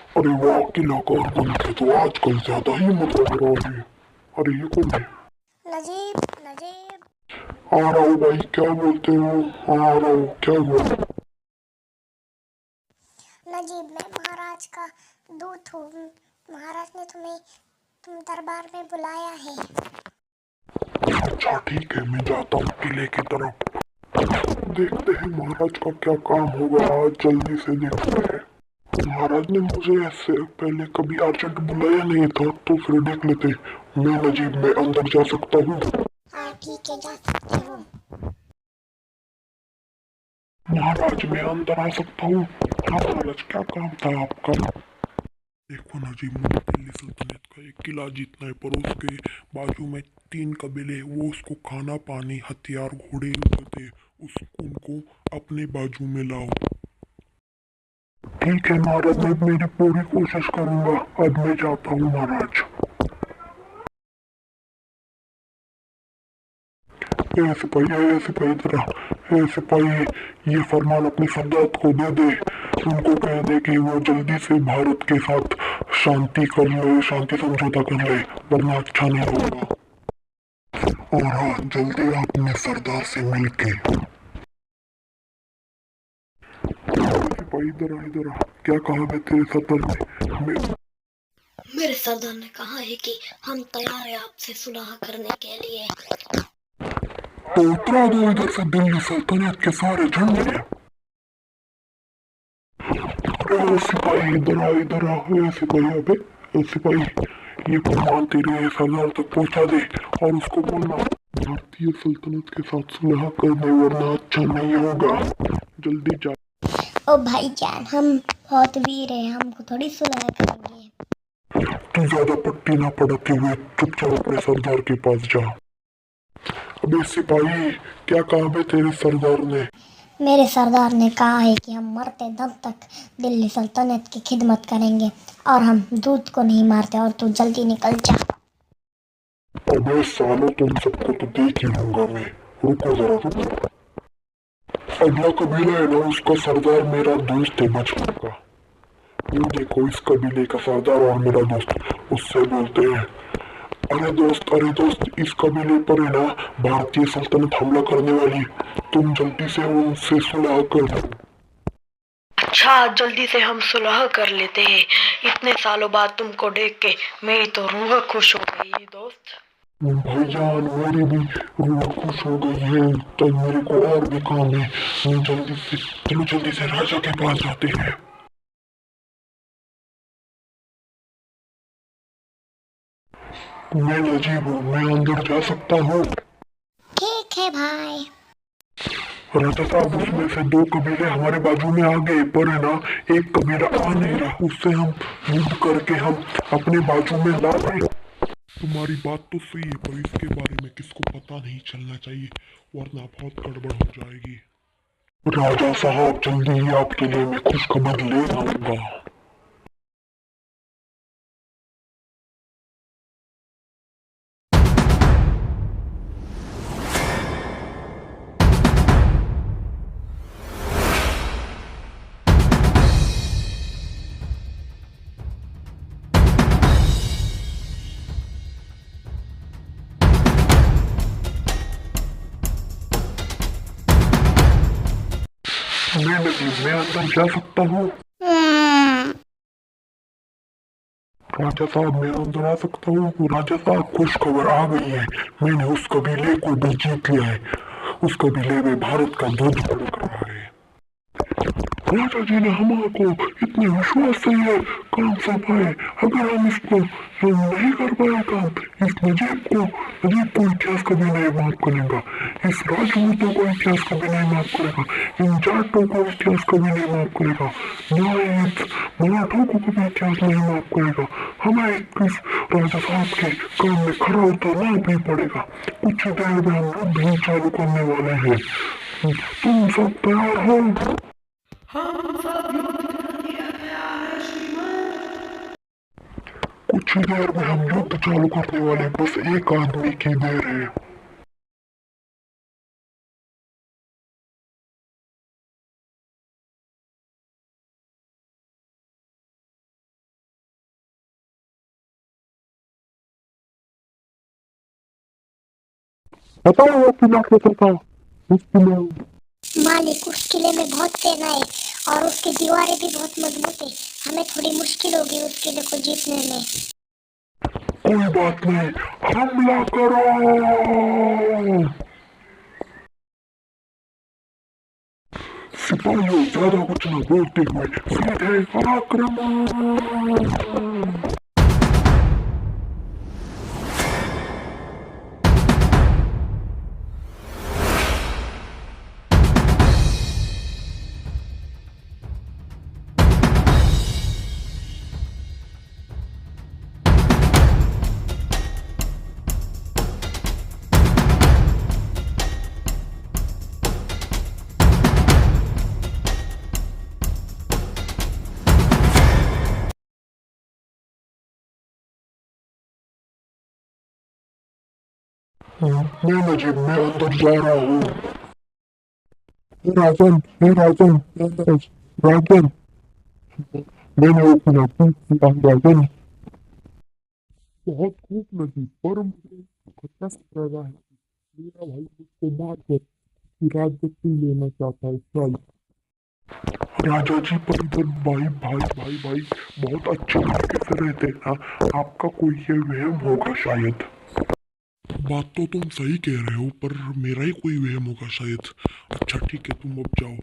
अरे वाह, किला कारकुन के तो आजकल ज्यादा ही मतलब रहा है। अरे ये कौन है? नजीब नजीब। आ रहा हूँ भाई, क्या बोलते हो? आ रहा हूँ, क्या हुआ? नजीब, मैं महाराज का दूत हूँ। महाराज ने तुम्हें तुम दरबार में बुलाया है। अच्छा ठीक है, मैं जाता हूँ किले की तरफ। देखते हैं महाराज का क्या काम होगा आज, जल्दी से देखते हैं। महाराज ने मुझे ऐसे पहले कभी अर्जेंट बुलाया नहीं था, तो फिर देख लेते। मैं नजीब में अंदर जा सकता हूँ? हाँ ठीक है, जा सकते हो। महाराज मैं अंदर आ सकता हूँ? हाँ महाराज, क्या काम था आपका? देखो नजीब, मुझे दिल्ली सल्तनत का एक किला जीतना है, पर उसके बाजू में तीन कबीले, वो उसको खाना पानी हथियार घोड़े देते, उस उनको अपने बाजू में लाओ। ठीक है महाराज, मैं मेरी पूरी कोशिश करूंगा। अब मैं जाता हूँ महाराज। ए सिपाही, ए सिपाही इधर आ। ए सिपाही, ये फरमान अपने सरदार को दे दे। उनको कह दे कि वो जल्दी से भारत के साथ शांति कर ले, शांति समझौता कर ले, वरना अच्छा नहीं होगा। और हाँ, जल्दी अपने सरदार से मिलके। सिपाही इधर आ, इधर आ। क्या कहा मैं तेरे सरदार ने? मेरे सरदार ने कहा है कि हम तैयार हैं आपसे सुलह करने के लिए। तो उतरा दो इधर से दिल्ली सल्तनत के सारे झंडे। अरे सिपाही इधर आ, इधर आ। ए सिपाही, अबे ए सिपाही, ये फरमान तेरे सरदार तक पहुंचा दे, और उसको बोलना भारतीय सल्तनत के साथ सुलह करने, वरना अच्छा नहीं होगा। जल्दी जा। ओ भाईजान, हम बहुत वीर हैं, हमको थोड़ी सुलह करेंगे। तू ज्यादा पट्टी ना पड़ाते हुए चुपचाप अपने सरदार के पास जा। अबे सिपाही, क्या कहा बे तेरे सरदार ने? मेरे सरदार ने कहा है कि हम मरते दम तक दिल्ली सल्तनत की खिदमत करेंगे और हम दूध को नहीं मारते, और तू जल्दी निकल जा। अबे सालों, तुम सबको तो देख ही लूंगा मैं। रुको जरा, रुको। अगला कबीला है ना, उसका सरदार मेरा दोस्त है बचपन का। ये देखो, इस कबीले का सरदार और मेरा दोस्त, उससे बोलते हैं अरे दोस्त, अरे दोस्त, इस कबीले पर है ना भारतीय सल्तनत हमला करने वाली, तुम जल्दी से उनसे सुलह कर दो। अच्छा, जल्दी से हम सुलह कर लेते हैं। इतने सालों बाद तुमको देख के मेरी तो रूह खुश हो गई दोस्त। भाईजान, मेरी भी रूह खुश हो गई है, तो मेरे को और भी काम है। मैं जल्दी से, चलो जल्दी से राजा के पास जाते हैं। मैं नजीब हूँ, मैं अंदर जा सकता हूँ? ठीक है भाई। राजा साहब, उसमें से दो कबीले हमारे बाजू में आ गए, पर है ना एक कबीला आ नहीं रहा, उससे हम युद्ध करके हम अपने बाजू में ला दें। तुम्हारी बात तो सही है, पर इसके बारे में किसको पता नहीं चलना चाहिए, वरना बहुत गड़बड़ हो जाएगी। राजा साहब, जल्दी ही आपके लिए मैं खुशखबर ले आऊंगा। मैं अंदर जा सकता हूँ? राजा साहब, मैं अंदर आ सकता हूँ? राजा साहब, खुश खबर आ गई है। मैंने उस कबीले को भी जीत लिया है। उस कबीले में भारत का दूध फड़क रहा है। राजा जी ने हमको इतने विश्वास से ये काम सौंपा है, अगर हम इसको नहीं कर पाए काम, इस नजीब को इतिहास कभी नहीं माफ करेगा। इस राजपूतों को इतिहास कभी नहीं माफ करेगा। इन जाटों को इतिहास कभी नहीं माफ करेगा। ना इस मराठों को कभी इतिहास नहीं माफ करेगा। हमें इस राजा साहब के काम में खरा उतरना भी पड़ेगा। कुछ ही देर में हम युद्ध भी चालू करने वाले हैं। तुम सब तैयार हो? कुछ ही देर में हम युद्ध चालू करने वाले हैं, बस एक आदमी की देर है। बताओ वो किला कैसा था? उस किले मालिक, उस किले में बहुत सेना है और उसकी दीवारें भी बहुत मजबूत है। हमें थोड़ी मुश्किल होगी उस किले को जीतने में। कोई बात नहीं, हमला करो। सिपाहियों, ज्यादा कुछ न बोलते हुए सीधे आक्रमण। मैं नजीब, मैं अंदर जा रहा हूँ। हे राजन, हे राजन, हे राजन, मैंने वो किला टूट किया राजन। बहुत खूब नजीब, पर मुझे खतरा लग रहा है। मेरा भाई मुझको मार कर राजगद्दी लेना चाहता है। चल राजा जी, पर इधर भाई भाई भाई भाई बहुत अच्छे तरीके से रहते हैं ना। आपका कोई ये वहम होगा शायद। बात तो तुम सही कह रहे हो, पर मेरा ही कोई वहम होगा शायद। अच्छा ठीक है, तुम अब जाओ।